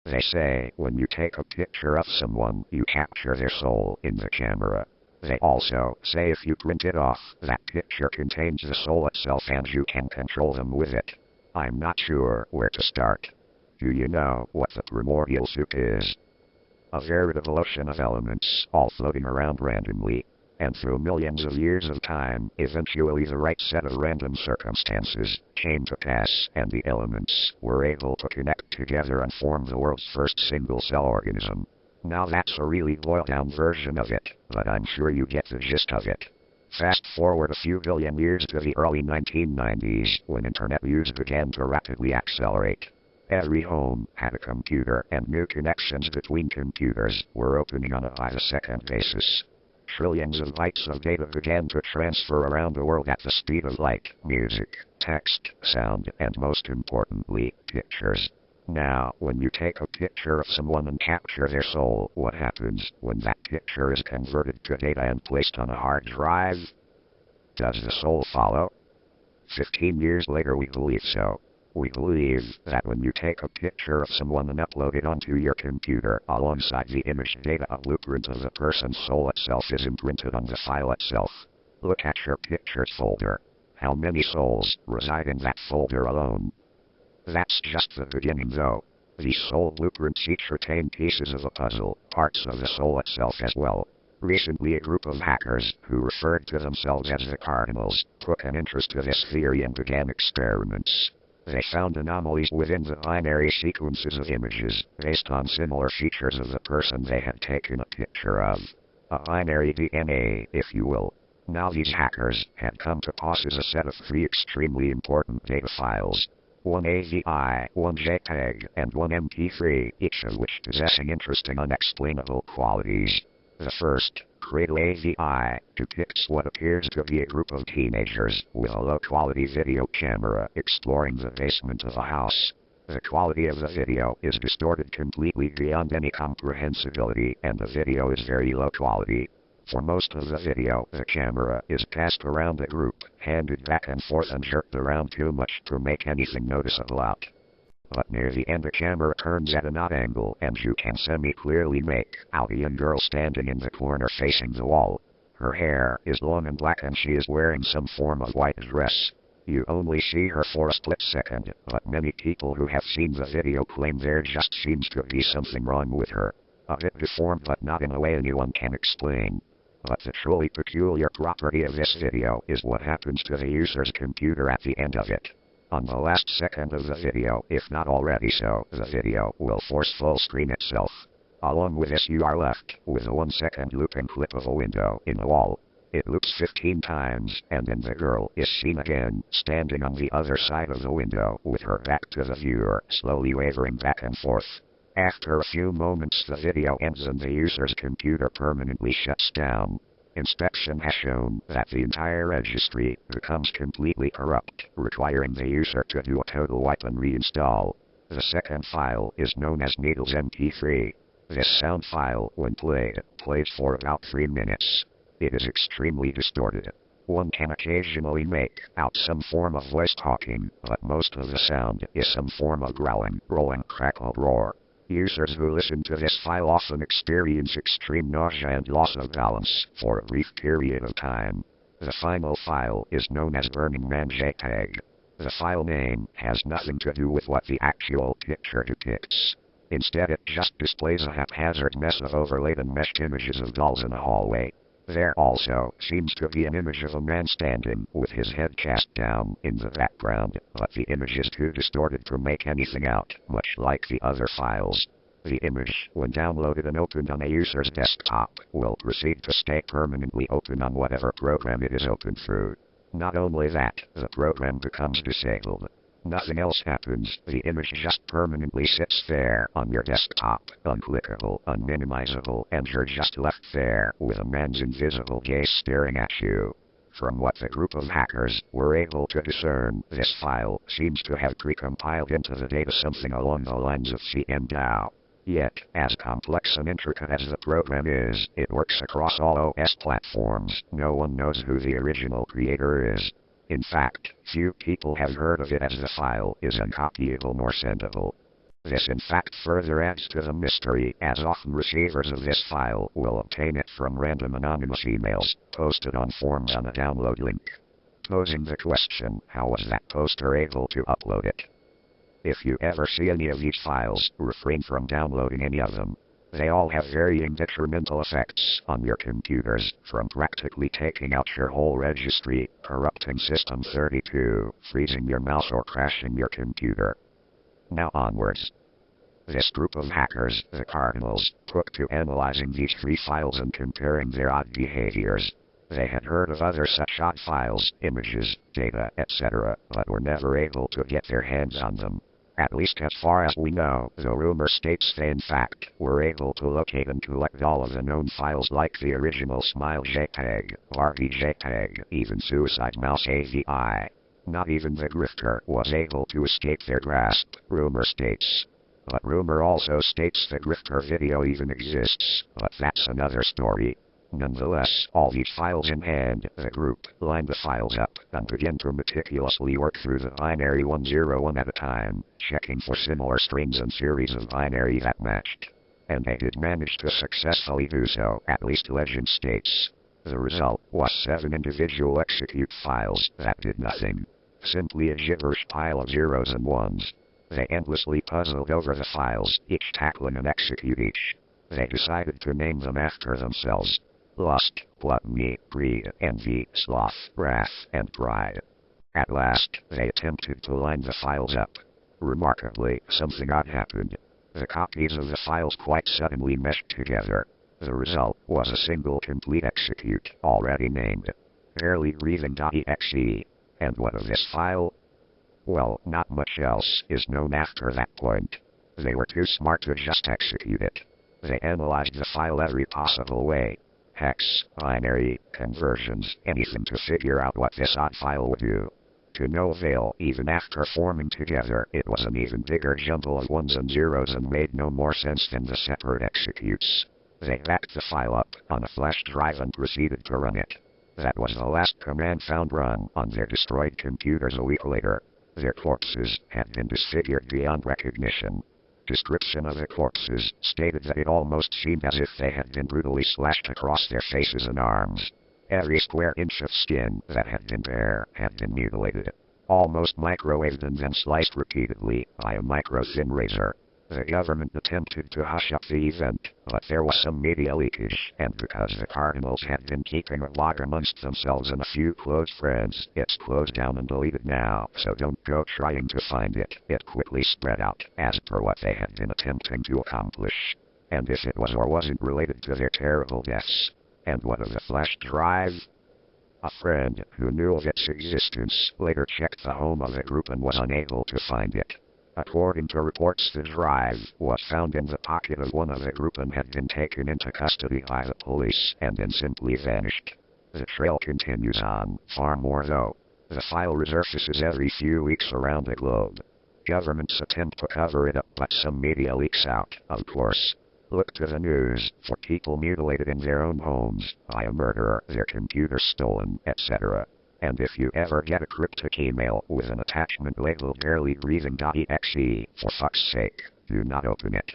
They say when you take a picture of someone, you capture their soul in the camera. They also say if you print it off, that picture contains the soul itself and you can control them with it. I'm not sure where to start. Do you know what the primordial soup is? A veritable ocean of elements, all floating around randomly. And through millions of years of time, eventually the right set of random circumstances came to pass, and the elements were able to connect together and form the world's first single-cell organism. Now that's a really boiled-down version of it, but I'm sure you get the gist of it. Fast forward a few billion years to the early 1990s, when internet use began to rapidly accelerate. Every home had a computer, and new connections between computers were opening on a by-the-second basis. Trillions of bytes of data began to transfer around the world at the speed of light, music, text, sound, and most importantly, pictures. Now, when you take a picture of someone and capture their soul, what happens when that picture is converted to data and placed on a hard drive? Does the soul follow? 15 years later we believe so. We believe that when you take a picture of someone and upload it onto your computer, alongside the image data, a blueprint of the person's soul itself is imprinted on the file itself. Look at your pictures folder. How many souls reside in that folder alone? That's just the beginning though. These soul blueprints each retain pieces of a puzzle, parts of the soul itself as well. Recently a group of hackers, who referred to themselves as the Cardinals, took an interest to this theory and began experiments. They found anomalies within the binary sequences of images, based on similar features of the person they had taken a picture of. A binary DNA, if you will. Now these hackers had come to possess a set of 3 extremely important data files. One AVI, one JPEG, and one MP3, each of which possessing interesting unexplainable qualities. The first, Cradle AVI, depicts what appears to be a group of teenagers with a low-quality video camera exploring the basement of a house. The quality of the video is distorted completely beyond any comprehensibility, and the video is very low quality. For most of the video, the camera is passed around the group, handed back and forth and jerked around too much to make anything noticeable out. But near the end the camera turns at an odd angle and you can semi-clearly make out a young girl standing in the corner facing the wall. Her hair is long and black and she is wearing some form of white dress. You only see her for a split second, but many people who have seen the video claim there just seems to be something wrong with her. A bit deformed but not in a way anyone can explain. But the truly peculiar property of this video is what happens to the user's computer at the end of it. On the last second of the video, if not already so, the video will force full screen itself. Along with this you are left with a 1-second looping clip of a window in the wall. It loops 15 times, and then the girl is seen again, standing on the other side of the window with her back to the viewer, slowly wavering back and forth. After a few moments the video ends and the user's computer permanently shuts down. Inspection has shown that the entire registry becomes completely corrupt, requiring the user to do a total wipe and reinstall. The second file is known as Needles MP3. This sound file, when played, plays for about 3 minutes. It is extremely distorted. One can occasionally make out some form of voice talking, but most of the sound is some form of growling, rolling, crackle, roar. Users who listen to this file often experience extreme nausea and loss of balance for a brief period of time. The final file is known as Burning Man JPEG. The file name has nothing to do with what the actual picture depicts. Instead it just displays a haphazard mess of overlaid and meshed images of dolls in a hallway. There also seems to be an image of a man standing with his head cast down in the background, but the image is too distorted to make anything out, much like the other files. The image, when downloaded and opened on a user's desktop, will proceed to stay permanently open on whatever program it is opened through. Not only that, the program becomes disabled. Nothing else happens, the image just permanently sits there on your desktop, unclickable, unminimizable, and you're just left there with a man's invisible gaze staring at you. From what the group of hackers were able to discern, this file seems to have pre-compiled into the data something along the lines of CMDAO. Yet, as complex and intricate as the program is, it works across all OS platforms. No one knows who the original creator is. In fact, few people have heard of it as the file is uncopyable nor sendable. This in fact further adds to the mystery, as often receivers of this file will obtain it from random anonymous emails posted on forums on a download link. Posing the question, how was that poster able to upload it? If you ever see any of these files, refrain from downloading any of them. They all have varying detrimental effects on your computers, from practically taking out your whole registry, corrupting System 32, freezing your mouse or crashing your computer. Now onwards. This group of hackers, the Cardinals, took to analyzing these 3 files and comparing their odd behaviors. They had heard of other such odd files, images, data, etc., but were never able to get their hands on them. At least as far as we know, the rumor states they in fact were able to locate and collect all of the known files like the original Smile JPEG, Barbie JPEG, even Suicide Mouse AVI. Not even the grifter was able to escape their grasp, rumor states. But rumor also states the grifter video even exists, but that's another story. Nonetheless, all these files in hand, the group lined the files up and began to meticulously work through the binary 101 at a time, checking for similar strings and series of binary that matched. And they did manage to successfully do so, at least legend states. The result was 7 individual execute files that did nothing. Simply a gibberish pile of zeros and ones. They endlessly puzzled over the files, each tackling an execute each. They decided to name them after themselves. Lust, gluttony, greed, envy, sloth, wrath, and pride. At last, they attempted to line the files up. Remarkably, something odd happened. The copies of the files quite suddenly meshed together. The result was a single complete execute, already named barely breathing.exe. And what of this file? Well, not much else is known after that point. They were too smart to just execute it. They analyzed the file every possible way. Hex, binary, conversions, anything to figure out what this odd file would do. To no avail, even after forming together, it was an even bigger jumble of ones and zeros and made no more sense than the separate executes. They backed the file up on a flash drive and proceeded to run it. That was the last command found run on their destroyed computers a week later. Their corpses had been disfigured beyond recognition. Description of the corpses stated that it almost seemed as if they had been brutally slashed across their faces and arms. Every square inch of skin that had been bare had been mutilated, almost microwaved and then sliced repeatedly by a micro-thin razor. The government attempted to hush up the event, but there was some media leakage, and because the Cardinals had been keeping a log amongst themselves and a few close friends, it's closed down and deleted now, so don't go trying to find it. It quickly spread out, as per what they had been attempting to accomplish. And if it was or wasn't related to their terrible deaths. And what of the flash drive? A friend who knew of its existence later checked the home of the group and was unable to find it. According to reports, the drive was found in the pocket of one of the group and had been taken into custody by the police and then simply vanished. The trail continues on, far more though. The file resurfaces every few weeks around the globe. Governments attempt to cover it up, but some media leaks out, of course. Look to the news for people mutilated in their own homes by a murderer, their computer stolen, etc. And if you ever get a cryptic email with an attachment labeled barely breathing.exe, for fuck's sake, do not open it.